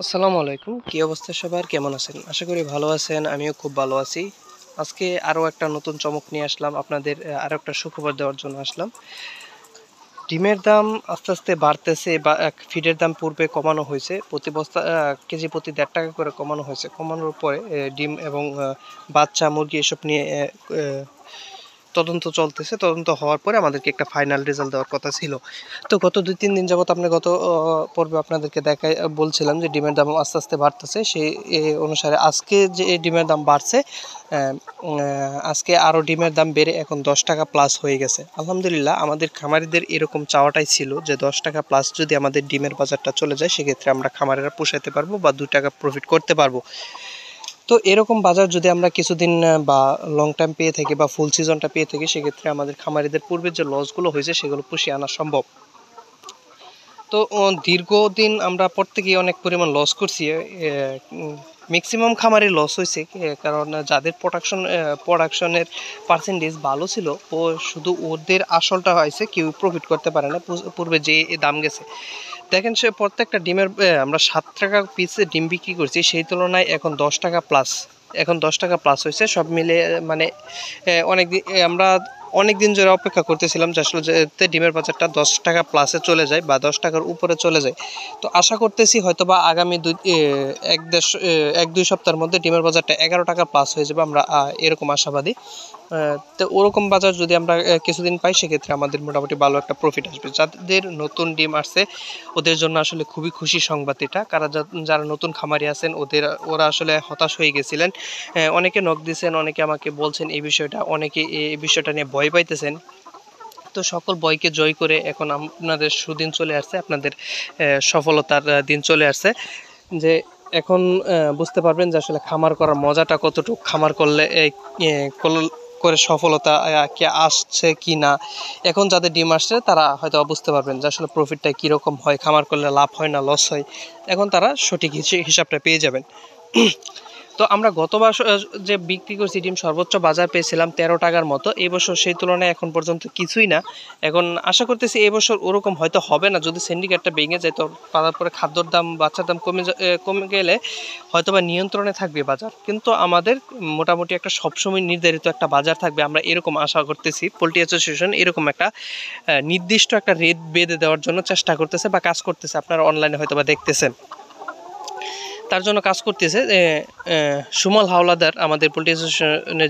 আসসালামু আলাইকুম। কি অবস্থা সবার? কেমন আছেন? আশা করি ভালো আছেন। আমিও খুব ভালো আছি। আজকে আরও একটা নতুন চমক নিয়ে আসলাম। আপনাদের আরও একটা সুখবর দেওয়ার জন্য আসলাম। ডিমের দাম আস্তে, আস্তে বাড়তেছে বা ফিডের দাম পূর্বে কমানো হয়েছে। প্রতি বস্তা কেজি প্রতি ৳১.৫ করে কমানো হয়েছে। কমানোর পরে ডিম এবং বাচ্চা, মুরগি এসব নিয়ে তদন্ত চলতেছে। তদন্ত হওয়ার পরে আমাদেরকে একটা ফাইনাল রেজাল্ট দেওয়ার কথা ছিল। তো গত ২-৩ দিন যাবত গত পর্বে আপনাদেরকে বলছিলাম যে ডিমের দাম আস্তে, আস্তে বাড়তেছে। সেই অনুসারে আজকে যে ডিমের দাম বাড়ছে, আজকে আরও ডিমের দাম বেড়ে এখন ৳১০ প্লাস হয়ে গেছে। আলহামদুলিল্লাহ, আমাদের খামারিদের এরকম চাওয়াটাই ছিল যে ৳১০ প্লাস যদি আমাদের ডিমের বাজারটা চলে যায়, সেক্ষেত্রে আমরা খামারিরা পোষাইতে পারবো বা ৳২ প্রফিট করতে পারবো। তো এরকম বাজার যদি আমরা কিছুদিন বা লং টাইম পেয়ে থাকি বা ফুল সিজনটা পেয়ে থাকি, সেক্ষেত্রে আমাদের খামারিদের পূর্বের যে লসগুলো হয়েছে সেগুলো পুষিয়ে আনা সম্ভব। তো দীর্ঘদিন আমরা প্রত্যেকেই অনেক পরিমাণ লস করছি। ম্যাক্সিমাম খামারে লস হয়েছে, কারণ যাদের প্রোডাকশনের পার্সেন্টেজ ভালো ছিল, শুধু ওদের আসলটা হয়েছে, কেউ প্রফিট করতে পারে না পূর্বে যে দাম গেছে। দেখেন, সে প্রত্যেকটা ডিমের আমরা ৳7 পিসে ডিম বিক্রি করছি, সেই তুলনায় এখন ৳10 প্লাস। এখন ৳10 প্লাস হয়েছে সব মিলে। মানে অনেকদিন আমরা অনেকদিন ধরে অপেক্ষা করতেছিলাম যে আসলে যাতে ডিমের বাজারটা ৳10 প্লাসে চলে যায় বা ৳10 উপরে চলে যায়। তো আশা করতেছি হয়তোবা আগামী ১-২ সপ্তাহের মধ্যে ডিমের বাজারটা ৳11 প্লাস হয়ে যাবে। আমরা এরকম আশাবাদী। তো ওরকম বাজার যদি আমরা কিছুদিন পাই, সেক্ষেত্রে আমাদের মোটামুটি ভালো একটা প্রফিট আসবে। যাদের নতুন ডিম আসছে ওদের জন্য আসলে খুবই খুশি সংবাদ এটা। যারা নতুন খামারি আছেন ওরা আসলে হতাশ হয়ে গেছিলেন। অনেকে নক দিয়েছেন, অনেকে আমাকে বলছেন এই বিষয়টা, অনেকে এই বিষয়টা নিয়ে ভয় পাইতেছেন। তো সকল ভয়কে জয় করে এখন আপনাদের সুদিন চলে আসছে, আপনাদের সফলতার দিন চলে আসছে। যে এখন বুঝতে পারবেন যে আসলে খামার করার মজাটা কতটুকু, খামার করলে করে সফলতা কি আসছে কি না। এখন যাদের ডিম আসছে তারা হয়তো বুঝতে পারবেন যে আসলে প্রফিটটা কীরকম হয়, খামার করলে লাভ হয় না লস হয়। এখন তারা সঠিক হিসাবটা পেয়ে যাবেন। তো আমরা গতবার যে বিক্রি করছি ডিম, সর্বোচ্চ বাজার পেয়েছিলাম ৳১৩ মতো। এই বছর সেই তুলনায় এখন পর্যন্ত কিছুই না। এখন আশা করতেছি এই বছর ওরকম হয়তো হবে না, যদি সিন্ডিকেটটা ভেঙে যায়। তো তারপরে খাদ্যর দাম, বাচ্চার দাম কমে গেলে হয়তোবা নিয়ন্ত্রণে থাকবে বাজার। কিন্তু আমাদের মোটামুটি একটা সবসময় নির্ধারিত একটা বাজার থাকবে, আমরা এরকম আশা করতেছি। পোল্ট্রি অ্যাসোসিয়েশন এরকম একটা নির্দিষ্ট একটা রেট বেঁধে দেওয়ার জন্য চেষ্টা করতেছে বা কাজ করতেছে। আপনারা অনলাইনে হয়তোবা দেখতেছেন, তার জন্য কাজ করতেছে। সুমল হাওলাদার আমাদের পোল্ট্রি অ্যাসোসিয়েশনে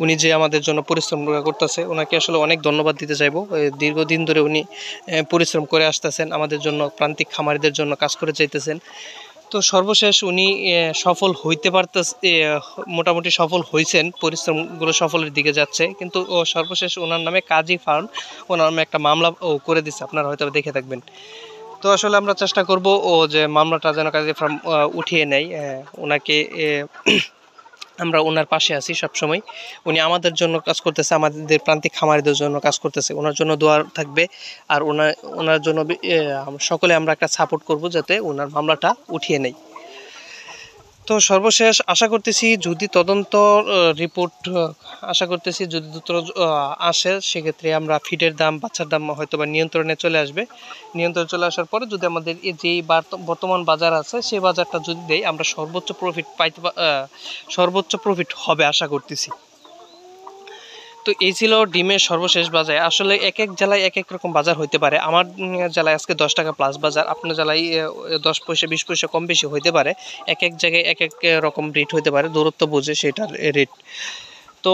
উনি যে আমাদের জন্য পরিশ্রম করতেছে, ওনাকে আসলে অনেক ধন্যবাদ দিতে চাইবো। দীর্ঘদিন ধরে উনি পরিশ্রম করে আসতেছেন, আমাদের জন্য, প্রান্তিক খামারিদের জন্য কাজ করে যাইতেছেন। তো সর্বশেষ উনি সফল হইতে পারতেছে, মোটামুটি সফল হয়েছেন, পরিশ্রমগুলো সফলের দিকে যাচ্ছে। কিন্তু সর্বশেষ ওনার নামে কাজী ফার্ম, ওনার নামে একটা মামলা করে দিচ্ছে, আপনারা হয়তো দেখে থাকবেন। তো আসলে আমরা চেষ্টা করব যে মামলাটা যেন কাজী ফার্ম উঠিয়ে নেয়। ওনাকে আমরা ওনার পাশে আছি সবসময়। উনি আমাদের জন্য কাজ করতেছে, আমাদের প্রান্তিক খামারিদের জন্য কাজ করতেছে। ওনার জন্য দোয়া থাকবে। আর ওনার জন্য সকলে আমরা একটা সাপোর্ট করব যাতে ওনার মামলাটা উঠিয়ে নেয়। তো সর্বশেষ আশা করতেছি যদি তদন্ত রিপোর্ট যদি দ্রুত আসে, সেক্ষেত্রে আমরা ফিডের দাম, বাচ্চার দাম হয়তো বা নিয়ন্ত্রণে চলে আসবে। নিয়ন্ত্রণে চলে আসার পরে যদি আমাদের যেই বর্তমান বাজার আছে সেই বাজারটা যদি দেয়, আমরা সর্বোচ্চ প্রফিট হবে আশা করতেছি। তো এই ছিল ডিমের সর্বশেষ বাজার। আসলে এক এক জেলায় এক এক রকম বাজার হইতে পারে। আমার জেলায় আজকে ৳10 প্লাস বাজার, আপনার জেলায় 10 পয়সা 20 পয়সা কম বেশি হইতে পারে। এক এক জায়গায় এক এক রকম রেট হইতে পারে, দূরত্ব বুঝে সেটার রেট। তো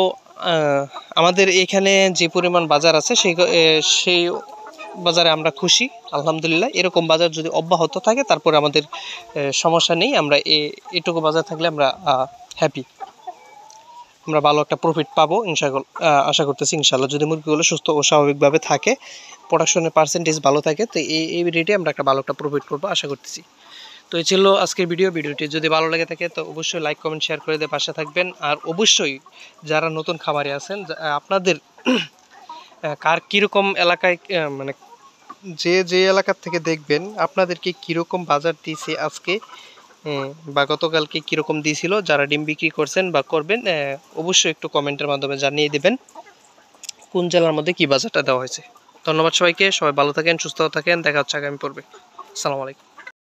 আমাদের এখানে যে পরিমাণ বাজার আছে সেই বাজারে আমরা খুশি, আলহামদুলিল্লাহ। এরকম বাজার যদি অব্যাহত থাকে, তারপরে আমাদের সমস্যা নেই। আমরা এটুকু বাজার থাকলে আমরা হ্যাপি, আমরা ভালো একটা প্রফিট পাবো আশা করতেছি ইনশাআল্লাহ। যদি মুরগিগুলো সুস্থ ও স্বাভাবিকভাবে থাকে, প্রোডাকশনের পার্সেন্টেজ ভালো থাকে, তো এই রেটে আমরা ভালো একটা প্রফিট করবো আশা করতেছি। তো এই ছিল আজকের ভিডিওটি যদি ভালো লেগে থাকে তো অবশ্যই লাইক, কমেন্ট, শেয়ার করে দিয়ে পাশে থাকবেন। আর অবশ্যই যারা নতুন খামারি আছেন, আপনাদের কার কীরকম এলাকায়, মানে যে এলাকার থেকে দেখবেন, আপনাদেরকে কীরকম বাজার দিয়েছে আজকে বা গতকালকে কীরকম দিয়েছিল, যারা ডিম বিক্রি করছেন বা করবেন, অবশ্যই একটু কমেন্টের মাধ্যমে জানিয়ে দেবেন কোন জেলার মধ্যে কী বাজারটা দেওয়া হয়েছে। ধন্যবাদ সবাইকে। সবাই ভালো থাকেন, সুস্থ থাকেন। দেখা হচ্ছে আগামী পর্বে। আসসালামু আলাইকুম।